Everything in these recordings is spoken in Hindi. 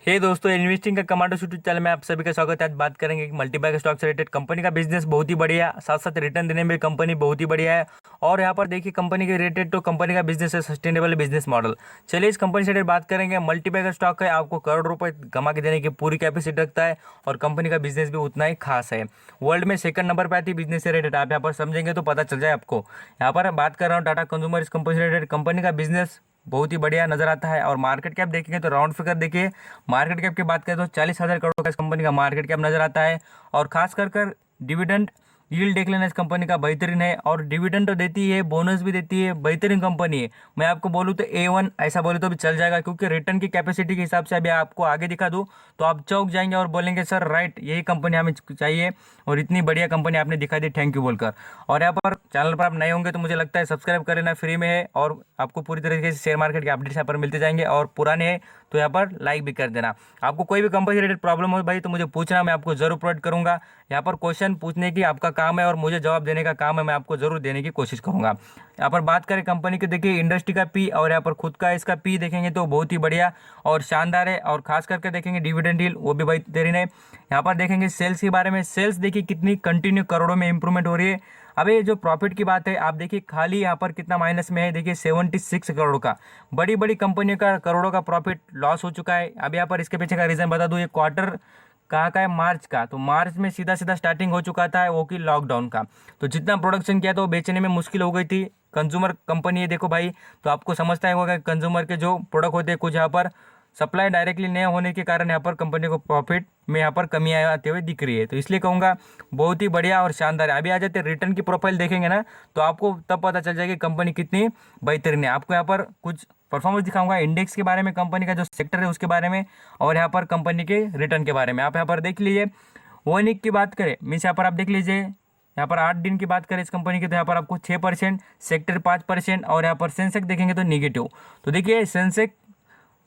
हे दोस्तों, इन्वेस्टिंग का कमांडो यूट्यूब चैनल में आप सभी का स्वागत है। आज बात करेंगे कि मल्टीबैग स्टॉक से रिलेटेड। कंपनी का बिजनेस बहुत ही बढ़िया, साथ साथ रिटर्न देने में कंपनी बहुत ही बढ़िया है। और यहाँ पर देखिए कंपनी के रिलेटेड तो कंपनी का बिजनेस है सस्टेनेबल बिजनेस मॉडल। चलिए इस कंपनी से रिलेटेड बात करेंगे। मल्टीबैग स्टॉक है, आपको करोड़ रुपए कमा के देने की पूरी कैपेसिटी रखता है और कंपनी का बिजनेस भी उतना ही खास है। वर्ल्ड में सेकंड नंबर पर आती है बिजनेस से रिलेटेड। आप यहाँ पर समझेंगे तो पता चल जाए आपको। यहाँ पर बात कर रहा हूँ टाटा कंज्यूमर इस कंपनी से रिलेटेड। कंपनी का बिजनेस बहुत ही बढ़िया नजर आता है। और मार्केट कैप देखेंगे तो राउंड फिगर देखिए, मार्केट कैप की बात करें तो 40,000 करोड़ का इस कंपनी का मार्केट कैप नजर आता है। और खास कर डिविडेंड यील्ड देख लेना इस कंपनी का बेहतरीन है। और डिविडेंड तो देती है, बोनस भी देती है, बेहतरीन कंपनी है। मैं आपको बोलूँ तो A1 ऐसा बोले तो भी चल जाएगा, क्योंकि रिटर्न की कैपेसिटी के हिसाब से अभी आपको आगे दिखा दूँ तो आप चौंक जाएंगे और बोलेंगे सर राइट, यही कंपनी हमें चाहिए और इतनी बढ़िया कंपनी आपने दिखा दी, थैंक यू बोलकर। और यहाँ पर चैनल पर आप नए होंगे तो मुझे लगता है सब्सक्राइब कर लेना, फ्री में है। और आपको पूरी तरीके से शेयर मार्केट के अपडेट्स यहाँ पर मिलते जाएंगे। और पुराने हैं तो यहाँ पर लाइक भी कर देना। आपको कोई भी कंपनी रिलेटेड प्रॉब्लम हो भाई तो मुझे पूछना, मैं आपको जरूर प्रोवाइड करूंगा। यहाँ पर क्वेश्चन पूछने की आपका काम है और मुझे जवाब देने का काम है, मैं आपको जरूर देने की कोशिश करूंगा। यहाँ पर बात करें कंपनी की, देखिए इंडस्ट्री का पी और यहाँ पर खुद का इसका पी देखेंगे तो बहुत ही बढ़िया और शानदार है। और खास करके देखेंगे डिविडेंड डील, वो भी बेहतरीन है। यहाँ पर देखेंगे सेल्स के बारे में, सेल्स देखिए कितनी कंटिन्यू करोड़ों में इंप्रूवमेंट हो रही है। अब ये जो प्रॉफिट की बात है, आप देखिए खाली यहाँ पर कितना माइनस में है, देखिए 76 करोड़ का। बड़ी बड़ी कंपनियों का करोड़ों का प्रॉफिट लॉस हो चुका है। अब यहाँ पर इसके पीछे का रीजन बता दूं, ये क्वार्टर कहाँ का है, मार्च का। तो मार्च में सीधा सीधा स्टार्टिंग हो चुका था वो कि लॉकडाउन का। तो जितना प्रोडक्शन किया था वो बेचने में मुश्किल हो गई थी। कंज्यूमर कंपनी है देखो भाई, तो आपको समझता है होगा कंज्यूमर के जो प्रोडक्ट होते हैं कुछ यहाँ पर सप्लाई डायरेक्टली नहीं होने के कारण यहाँ पर कंपनी को प्रॉफिट में यहाँ पर कमी आते हुए दिख रही है। तो इसलिए कहूँगा बहुत ही बढ़िया और शानदार है। अभी आ जाते रिटर्न की प्रोफाइल देखेंगे ना तो आपको तब पता चल जाएगी कंपनी कितनी बेहतरीन है। आपको यहाँ पर कुछ परफॉर्मेंस दिखाऊंगा इंडेक्स के बारे में, कंपनी का जो सेक्टर है उसके बारे में, और यहाँ पर कंपनी के रिटर्न के बारे में। आप यहाँ पर देख लीजिए। वोनिक की बात करें मीन्स यहाँ पर आप देख लीजिए, यहाँ पर 8 दिन की बात करें इस कंपनी की तो यहाँ पर आपको 6%, सेक्टर 5%, और यहाँ पर सेंसेक्स देखेंगे तो निगेटिव। तो देखिए सेंसेक्स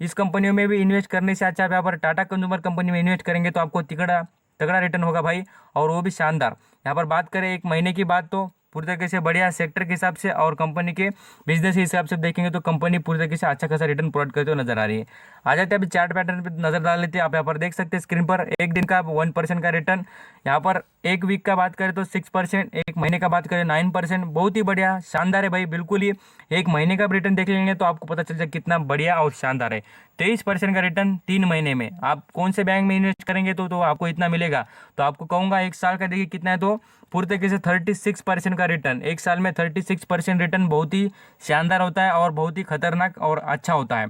इस कंपनियों में भी इन्वेस्ट करने से अच्छा आप यहाँ पर टाटा कंज्यूमर कंपनी में इन्वेस्ट करेंगे तो आपको तिगड़ा तगड़ा रिटर्न होगा भाई, और वो भी शानदार। यहाँ पर बात करें एक महीने की बात तो पूरी तरीके से बढ़िया सेक्टर के हिसाब से और कंपनी के बिजनेस के हिसाब से देखेंगे तो कंपनी पूरी तरीके से अच्छा खासा रिटर्न प्रोवाइड करते हुए नजर आ रही है। आ जाते हैं अभी चार्ट पैटर्न पे नजर डाल लेते हैं। आप यहाँ पर देख सकते हैं स्क्रीन पर एक दिन का 1% का रिटर्न। यहाँ पर एक वीक का बात करें तो 6%, एक महीने का बात करें 9%। बहुत ही बढ़िया शानदार है भाई, बिल्कुल ही। एक महीने का रिटर्न देख लेंगे तो आपको पता चल जाए कितना बढ़िया और शानदार है। 23% का रिटर्न 3 महीने में। आप कौन से बैंक में इन्वेस्ट करेंगे तो आपको इतना मिलेगा। तो आपको कहूंगा एक साल का देखिए कितना है, तो पूरी तरीके से 36% का रिटर्न। एक साल में 36% रिटर्न बहुत ही शानदार होता है और बहुत ही खतरनाक और अच्छा होता है।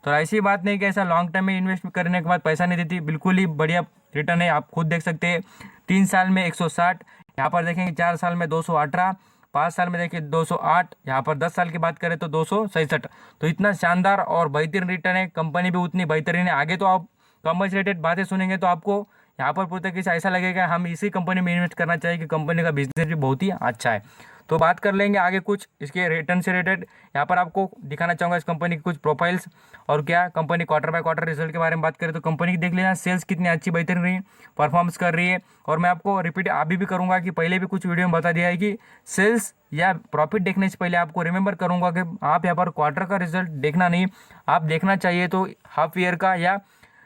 तो ऐसी बात नहीं कि ऐसा लॉन्ग टर्म में इन्वेस्ट करने के बाद पैसा नहीं देती, बिल्कुल ही बढ़िया रिटर्न है। आप खुद देख सकते हैं 3 साल में 160, यहाँ पर देखेंगे 4 साल में 218, 5 साल में देखिए 208, यहाँ पर 10 साल की बात करें तो 267। तो इतना शानदार और बेहतरीन रिटर्न है। कंपनी भी उतनी बेहतरीन है। आगे तो आप कंपनी से रिलेटेड बातें सुनेंगे तो आपको यहाँ पर पूरी तरीके से ऐसा लगेगा हम इसी कंपनी में इन्वेस्ट करना चाहिए कि कंपनी का बिजनेस भी बहुत ही अच्छा है। तो बात कर लेंगे आगे कुछ इसके रिटर्न से रिलेटेड। यहाँ पर आपको दिखाना चाहूँगा इस कंपनी की कुछ प्रोफाइल्स और क्या company quarter by quarter result के बारे में बात करें तो कंपनी की देख लेना, सेल्स कितनी अच्छी बेहतरीन रही, परफॉर्मेंस कर रही है। और मैं आपको रिपीट अभी भी करूँगा कि पहले भी कुछ वीडियो में बता दिया है कि सेल्स या प्रॉफिट देखने से पहले आपको रिमेंबर करूँगा कि आप यहाँ पर क्वार्टर का रिजल्ट देखना नहीं, आप देखना चाहिए तो हाफ ईयर का या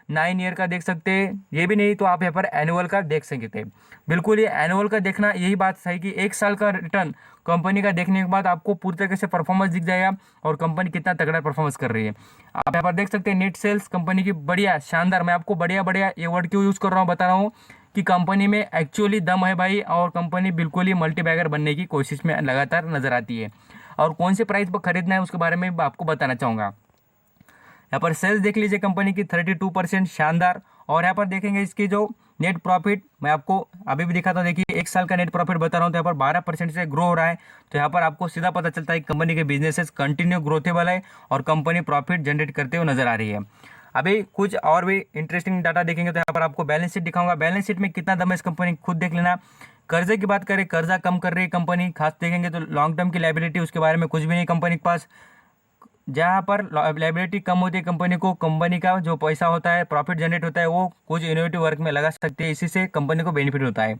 9 ईयर का देख सकते हैं। ये भी नहीं तो आप यहाँ पर एनुअल का देख सकते हैं। बिल्कुल ये एनुअल का देखना, यही बात सही कि एक साल का रिटर्न कंपनी का देखने के बाद आपको पूरी तरीके से परफॉर्मेंस दिख जाएगा और कंपनी कितना तगड़ा परफॉर्मेंस कर रही है। आप यहाँ पर देख सकते हैं नेट सेल्स कंपनी की बढ़िया शानदार। मैं आपको बढ़िया बढ़िया ये वर्ड क्यों यूज़ कर रहा हूँ बता रहा हूँ कि कंपनी में एक्चुअली दम है भाई, और कंपनी बिल्कुल ही मल्टीबैगर बनने की कोशिश में लगातार नजर आती है। और कौन से प्राइस पर खरीदना है उसके बारे में आपको बताना चाहूँगा। यहाँ पर सेल्स देख लीजिए कंपनी की 32% शानदार। और यहाँ पर देखेंगे इसकी जो नेट प्रॉफिट मैं आपको अभी भी दिखाता हूँ। देखिए एक साल का नेट प्रॉफिट बता रहा हूँ तो यहाँ पर 12% से ग्रो हो रहा है। तो यहाँ पर आपको सीधा पता चलता है कि कंपनी के बिजनेसेस कंटिन्यू ग्रोथेबल है और कंपनी प्रॉफिट जनरेट करते हुए नजर आ रही है। अभी कुछ और भी इंटरेस्टिंग डाटा देखेंगे तो यहाँ पर आपको बैलेंस शीट दिखाऊंगा। बैलेंस शीट में कितना दम है इस कंपनी खुद देख लेना। कर्जे की बात करें, कर्जा कम कर रही है कंपनी, खास देखेंगे तो लॉन्ग टर्म की लाइबिलिटी उसके बारे में कुछ भी नहीं कंपनी के पास। जहाँ पर लाइबिलिटी कम होती है कंपनी को, कंपनी का जो पैसा होता है प्रॉफिट जनरेट होता है वो कुछ इनोवेटिव वर्क में लगा सकते हैं, इसी से कंपनी को बेनिफिट होता है।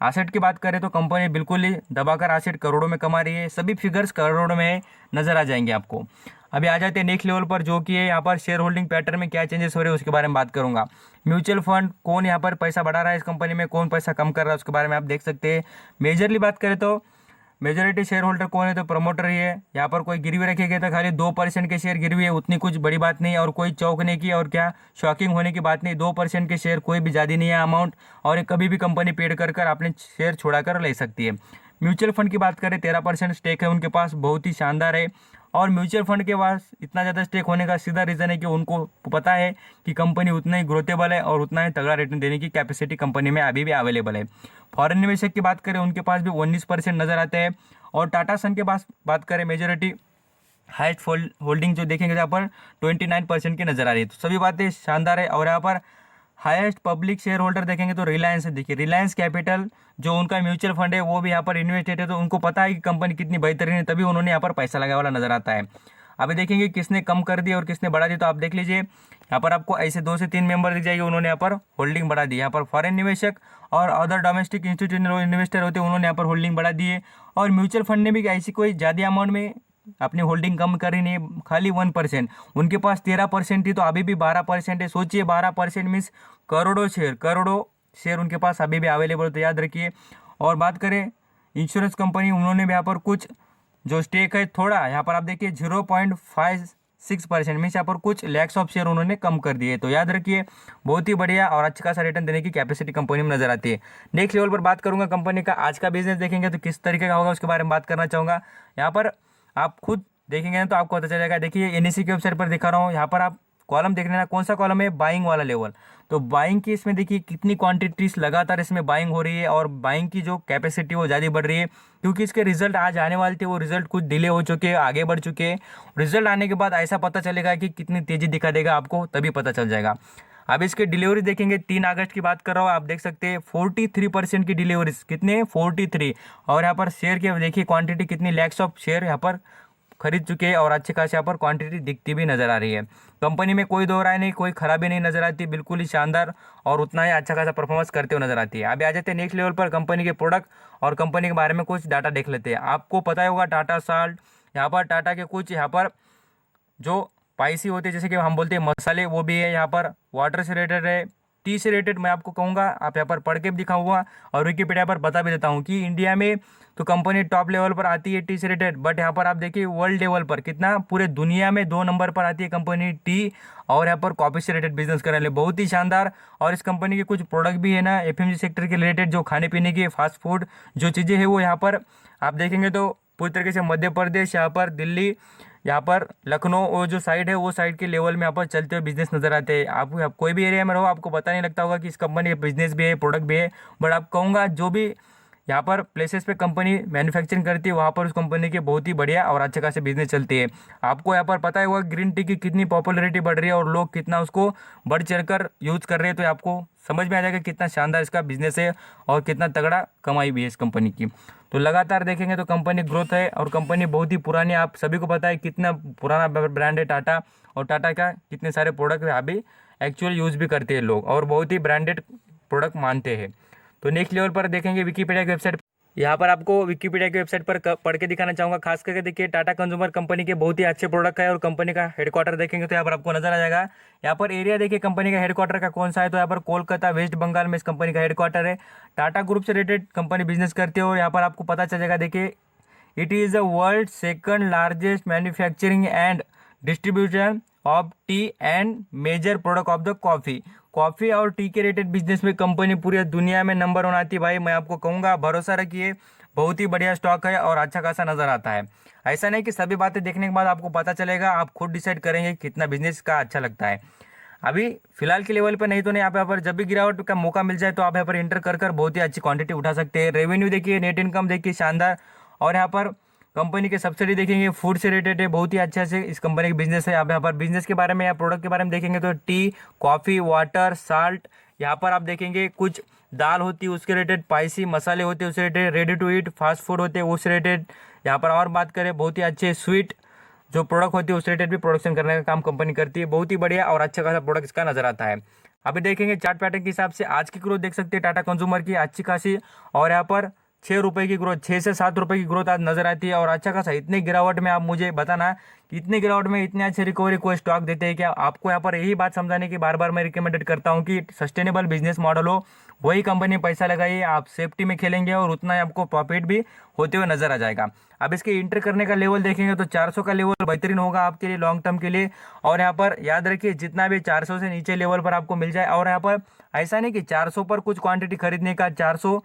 एसेट की बात करें तो कंपनी बिल्कुल ही दबाकर एसेट करोड़ों में कमा रही है, सभी फिगर्स करोड़ों में नजर आ जाएंगे आपको। अभी आ जाते हैं नेक्स्ट लेवल पर, जो कि है यहाँ पर शेयर होल्डिंग पैटर्न में क्या चेंजेस हो रहे हैं उसके बारे में बात करूंगा। म्यूचुअल फंड कौन यहाँ पर पैसा बढ़ा रहा है इस कंपनी में, कौन पैसा कम कर रहा है उसके बारे में आप देख सकते हैं। मेजरली बात करें तो मेजोरिटी शेयर होल्डर कौन है, तो प्रमोटर ही है। यहाँ पर कोई गिरवी रखे गए तो खाली 2% के शेयर गिरवी है, उतनी कुछ बड़ी बात नहीं है और कोई चौंकने की और क्या शॉकिंग होने की बात नहीं। 2% के शेयर कोई भी ज़्यादा नहीं है अमाउंट, और ये कभी भी कंपनी पेड कर अपने शेयर छुड़ा कर ले सकती है। म्यूचुअल फंड की बात करें 13% स्टेक है उनके पास, बहुत ही शानदार है। और म्यूचुअल फंड के पास इतना ज़्यादा स्टेक होने का सीधा रीज़न है कि उनको पता है कि कंपनी उतना ही ग्रोथेबल है और उतना ही तगड़ा रिटर्न देने की कैपेसिटी कंपनी में अभी भी अवेलेबल है। फॉरेन निवेशक की बात करें उनके पास भी 19% नज़र आते हैं। और टाटा सन के पास बात करें मेजोरिटी हाइस्ट होल्डिंग जो देखेंगे यहाँ पर 29% की नज़र आ रही है। तो सभी बातें शानदार है। और यहाँ पर हाईएस्ट पब्लिक शेयर होल्डर देखेंगे तो रिलायंस है। देखिए रिलायंस कैपिटल जो उनका म्यूचुअल फंड है वो भी यहाँ पर इन्वेस्टेड है, तो उनको पता है कि कंपनी कितनी बेहतरीन है, तभी उन्होंने यहाँ पर पैसा लगाया वाला नजर आता है। अभी देखेंगे किसने कम कर दिया और किसने बढ़ा दिया, तो आप देख लीजिए यहाँ पर आपको ऐसे 2 से 3 मेंबर दिख जाएंगे, उन्होंने यहाँ पर होल्डिंग बढ़ा दी। यहाँ पर फॉरेन निवेशक और अदर डोमेस्टिक इंस्टीट्यूशनल इन्वेस्टर होते हैं, उन्होंने यहाँ पर होल्डिंग बढ़ा दी है। और म्यूचुअल फंड ने भी ऐसी कोई ज़्यादा अमाउंट में अपनी होल्डिंग कम करी नहीं है, खाली 1%। उनके पास 13% थी तो अभी भी 12% है। सोचिए 12% मीन्स करोड़ों शेयर उनके पास अभी भी अवेलेबल, तो याद रखिए। और बात करें इंश्योरेंस कंपनी, उन्होंने भी यहाँ पर कुछ जो स्टेक है थोड़ा यहाँ पर आप देखिए 0.56% मीन्स यहाँ पर कुछ लैक्स ऑफ शेयर उन्होंने कम कर दिए। तो याद रखिए बहुत ही बढ़िया और अच्छा खासा रिटर्न देने की कैपेसिटी कंपनी में नजर आती है। नेक्स्ट लेवल पर बात करूंगा कंपनी का आज का बिजनेस देखेंगे तो किस तरीके का होगा उसके बारे में बात करना चाहूँगा। यहाँ पर आप खुद देखेंगे ना तो आपको पता चलेगा। देखिए एनएससी की वेबसाइट पर दिखा रहा हूँ, यहाँ पर आप कॉलम देख लेना, कौन सा कॉलम है, बाइंग वाला लेवल। तो बाइंग की इसमें देखिए कितनी क्वांटिटीज लगातार इसमें बाइंग हो रही है और बाइंग की जो कैपेसिटी वो ज़्यादा बढ़ रही है, क्योंकि इसके रिजल्ट आज आने वाले थे, वो रिजल्ट कुछ डिले हो चुके हैं, आगे बढ़ चुके हैं। रिजल्ट आने के बाद ऐसा पता चलेगा कि कितनी तेजी दिखा देगा, आपको तभी पता चल जाएगा। अब इसके डिलीवरी देखेंगे, 3 अगस्त की बात कर रहा हूँ, आप देख सकते हैं 43% की डिलीवरीज, कितने 43। और यहाँ पर शेयर के देखिए क्वांटिटी कितनी लैक्स ऑफ शेयर यहाँ पर खरीद चुके हैं और अच्छे खासे यहाँ पर क्वांटिटी दिखती भी नजर आ रही है। कंपनी में कोई दो राय नहीं, कोई खराबी नहीं नजर आती, बिल्कुल ही शानदार और उतना ही अच्छा खासा परफॉर्मेंस करते हुए नजर आती है। अभी आ जाते हैं नेक्स्ट लेवल पर, कंपनी के प्रोडक्ट और कंपनी के बारे में कुछ डाटा देख लेते हैं। आपको पता ही होगा टाटा साल्ट, यहाँ पर टाटा के कुछ यहाँ पर जो स्पाइसी होते हैं जैसे कि हम बोलते हैं मसाले, वो भी है। यहाँ पर वाटर से रिलेटेड है, टी से रिलेटेड मैं आपको कहूँगा, आप यहाँ पर पढ़ के भी दिखाऊंगा और विकिपीडिया पर बता भी देता हूँ कि इंडिया में तो कंपनी टॉप लेवल पर आती है टी से रिलेटेड, बट यहाँ पर आप देखिए वर्ल्ड लेवल पर कितना पूरे दुनिया में 2 नंबर पर आती है कंपनी टी, और यहाँ पर कॉफी से रिलेटेड बिजनेस करने वाले बहुत ही शानदार। और इस कंपनी के कुछ प्रोडक्ट भी है ना एफएमजी सेक्टर के रिलेटेड, जो खाने पीने की फास्ट फूड जो चीज़ें हैं वो यहाँ पर आप देखेंगे तो पूरी तरीके से मध्य प्रदेश, यहाँ पर दिल्ली, यहाँ पर लखनऊ, वो जो साइड है वो साइड के लेवल में यहाँ पर चलते हुए बिजनेस नजर आते हैं। आप कोई भी एरिया में रहो आपको पता नहीं लगता होगा कि इस कंपनी का बिजनेस भी है, प्रोडक्ट भी है, बट आप कहूँगा जो भी यहाँ पर प्लेसेस पे कंपनी मैन्युफैक्चरिंग करती है वहाँ पर उस कंपनी के बहुत ही बढ़िया और अच्छे खासे बिजनेस चलती है। आपको यहाँ पर पता ही होगा ग्रीन टी की कितनी पॉपुलैरिटी बढ़ रही है और लोग कितना उसको बढ़ चढ़कर यूज़ कर रहे हैं, तो आपको समझ में आ जाएगा कितना शानदार इसका बिजनेस है और कितना तगड़ा कमाई भी है इस कंपनी की। तो लगातार देखेंगे तो कंपनी ग्रोथ है और कंपनी बहुत ही पुरानी, आप सभी को पता है कितना पुराना ब्रांड है टाटा, और टाटा का कितने सारे प्रोडक्ट अभी एक्चुअल यूज़ भी करते हैं लोग और बहुत ही ब्रांडेड प्रोडक्ट मानते हैं। तो नेक्स्ट लेवल पर देखेंगे विकिपीडिया की वेबसाइट, यहाँ पर आपको विकिपीडिया की वेबसाइट पर पढ़ के दिखाना चाहूँगा। खास करके देखिए टाटा कंज्यूमर कंपनी के बहुत ही अच्छे प्रोडक्ट है और कंपनी का हेडक्वार्टर देखेंगे तो यहाँ पर आपको नजर आ जाएगा। यहाँ पर एरिया देखिए कंपनी का हेडक्वार्टर का कौन सा है, तो यहाँ पर कोलकाता वेस्ट बंगाल में इस कंपनी का हेडक्वार्टर है। टाटा ग्रुप से रिलेटेड कंपनी बिजनेस करती है और यहाँ पर आपको पता चल जाएगा। देखिए it is the world second largest manufacturing and distribution of tea and major product of the coffee और टी के रिलेटेड बिजनेस में कंपनी पूरी दुनिया में नंबर 1 आती है। भाई मैं आपको कहूँगा भरोसा रखिए, बहुत ही बढ़िया स्टॉक है और अच्छा खासा नज़र आता है। ऐसा नहीं कि सभी बातें देखने के बाद आपको पता चलेगा, आप खुद डिसाइड करेंगे कितना बिजनेस का अच्छा लगता है। अभी फिलहाल के लेवल पर नहीं तो नहीं, आप यहाँ पर जब भी गिरावट का मौका मिल जाए तो आप यहाँ पर इंटर कर बहुत ही अच्छी क्वांटिटी उठा सकते हैं। रेवेन्यू देखिए, नेट इनकम देखिए शानदार, और यहाँ पर कंपनी के सब्सिडी देखेंगे फूड से रिलेटेड है, बहुत ही अच्छा से इस कंपनी का बिजनेस है। आप यहाँ पर बिजनेस के बारे में या प्रोडक्ट के बारे में देखेंगे तो टी, कॉफ़ी, वाटर, साल्ट, यहाँ पर आप देखेंगे कुछ दाल होती है उसके रिलेटेड, स्पाइसी मसाले होते हैं उससे related, ready to eat fast food होते हैं उससे रिलेटेड। यहाँ पर और बात करें बहुत ही अच्छे स्वीट जो प्रोडक्ट होती है उस रिलेटेड भी प्रोडक्शन करने का काम कंपनी करती है। बहुत ही बढ़िया और अच्छा खासा प्रोडक्ट इसका नजर आता है। अभी देखेंगे चार्ट पैटर्न के हिसाब से आज की ग्रोथ देख सकते हैं टाटा कंज्यूमर की अच्छी खासी, और यहाँ पर 6 रुपए की ग्रोथ, 6 से 7 रुपए की ग्रोथ आज नजर आती है। और अच्छा खासा इतनी गिरावट में आप मुझे बताना कि इतनी गिरावट में इतनी अच्छी रिकवरी कोई स्टॉक देते हैं क्या? आपको यहाँ पर यही बात समझाने की बार बार मैं रिकमेंडेड करता हूँ कि सस्टेनेबल बिजनेस मॉडल हो, वही कंपनी पैसा लगाइए, आप सेफ्टी में खेलेंगे और उतना ही आपको प्रॉफिट भी होते हुए नजर आ जाएगा। अब इसके इंटर करने का लेवल देखेंगे तो 400 का लेवल बेहतरीन होगा आपके लिए लॉन्ग टर्म के लिए। और यहाँ पर याद रखिए जितना भी 400 से नीचे लेवल पर आपको मिल जाए, और यहाँ पर ऐसा नहीं कि 400 पर कुछ क्वांटिटी खरीदने का, 400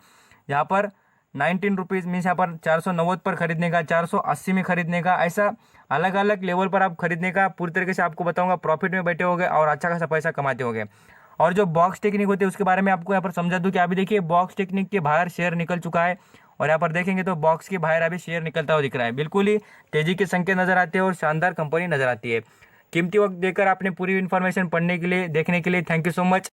यहाँ पर 19 रुपीज़ मीन्स यहाँ पर 490 पर खरीदने का, 480 में खरीदने का, ऐसा अलग अलग लेवल पर आप खरीदने का पूरी तरीके से आपको बताऊंगा। प्रॉफिट में बैठे होगे और अच्छा खासा पैसा कमाते होगे। और जो बॉक्स टेक्निक होती है उसके बारे में आपको यहाँ पर समझा दूं कि अभी देखिए बॉक्स टेक्निक के बाहर शेयर निकल चुका है, और यहाँ पर देखेंगे तो बॉक्स के बाहर अभी शेयर निकलता हुआ दिख रहा है। बिल्कुल ही तेजी के संकेत नजर आते हैं और शानदार कंपनी नजर आती है। कीमती वक्त देकर आपने पूरी इन्फॉर्मेशन पढ़ने के लिए, देखने के लिए थैंक यू सो मच।